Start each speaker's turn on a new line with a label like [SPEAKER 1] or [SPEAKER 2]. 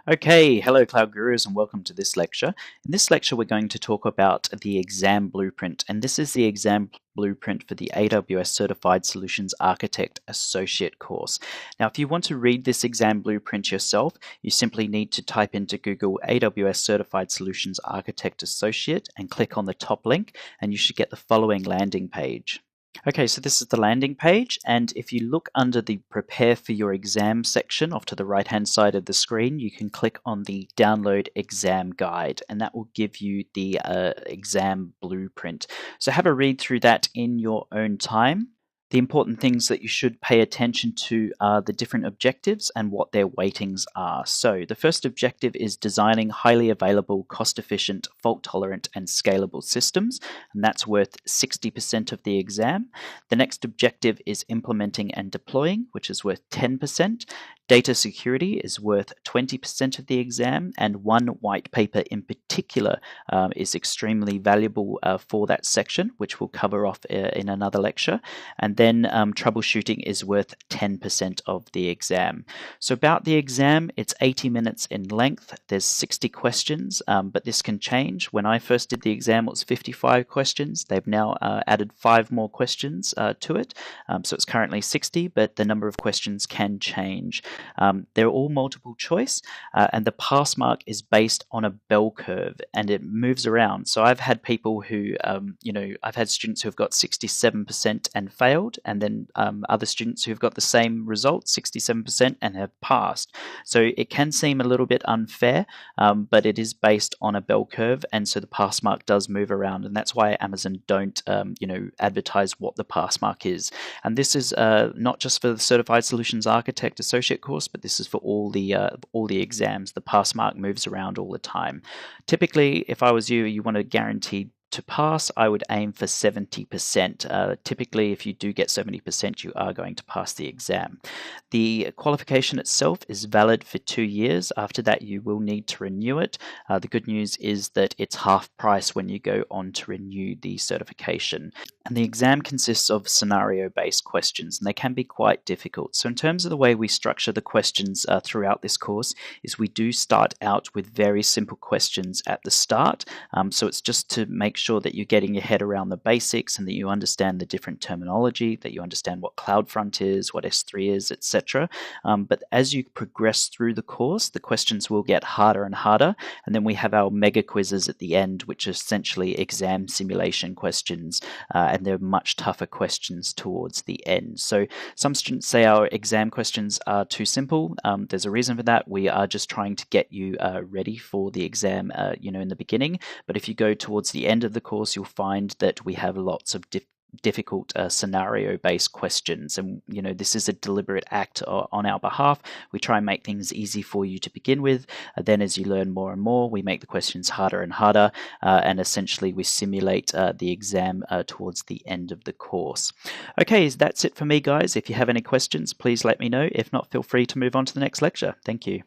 [SPEAKER 1] Okay, hello Cloud Gurus and welcome to this lecture. In this lecture we're going to talk about the exam blueprint, and this is the exam blueprint for the AWS Certified Solutions Architect Associate course. Now if you want to read this exam blueprint yourself, you simply need to type into Google AWS Certified Solutions Architect Associate and click on the top link, and you should get the following landing page. Okay, so this is the landing page, and if you look under the Prepare for Your Exam section off to the right-hand side of the screen, you can click on the Download Exam Guide, and that will give you the exam blueprint. So have a read through that in your own time. The important things that you should pay attention to are the different objectives and what their weightings are. So the first objective is designing highly available, cost-efficient, fault-tolerant, and scalable systems, and that's worth 60% of the exam. The next objective is implementing and deploying, which is worth 10%. Data security is worth 20% of the exam, and one white paper in particular is extremely valuable for that section, which we'll cover off in another lecture. And then troubleshooting is worth 10% of the exam. So about the exam, it's 80 minutes in length. There's 60 questions, but this can change. When I first did the exam, it was 55 questions. They've now added 5 more questions to it. So it's currently 60, but the number of questions can change. They're all multiple choice, and the pass mark is based on a bell curve, and it moves around. So I've had people who, I've had students who have got 67% and failed, and then other students who've got the same result, 67%, and have passed. So it can seem a little bit unfair, but it is based on a bell curve, and so the pass mark does move around, and that's why Amazon don't, advertise what the pass mark is. And this is not just for the Certified Solutions Architect Associate course, but this is for all the exams. The pass mark moves around all the time. Typically, if I was you, you want to guarantee to pass, I would aim for 70%. Typically, if you do get 70%, you are going to pass the exam. The qualification itself is valid for 2 years. After that, you will need to renew it. The good news is that it's half price when you go on to renew the certification. And the exam consists of scenario-based questions, and they can be quite difficult. So in terms of the way we structure the questions throughout this course, is we do start out with very simple questions at the start. So it's just to make sure that you're getting your head around the basics and that you understand the different terminology, that you understand what CloudFront is, what S3 is, etc. But as you progress through the course, the questions will get harder and harder. And then we have our mega quizzes at the end, which are essentially exam simulation questions, and they're much tougher questions towards the end. So some students say our exam questions are too simple. There's a reason for that. We are just trying to get you ready for the exam, in the beginning. But if you go towards the end of the course, you'll find that we have lots of difficult scenario-based questions, and this is a deliberate act on our behalf. We try and make things easy for you to begin with, then as you learn more and more, we make the questions harder and harder, and essentially we simulate the exam towards the end of the course. Okay, that's it for me, guys. If you have any questions, please let me know. If not, feel free to move on to the next lecture. Thank you.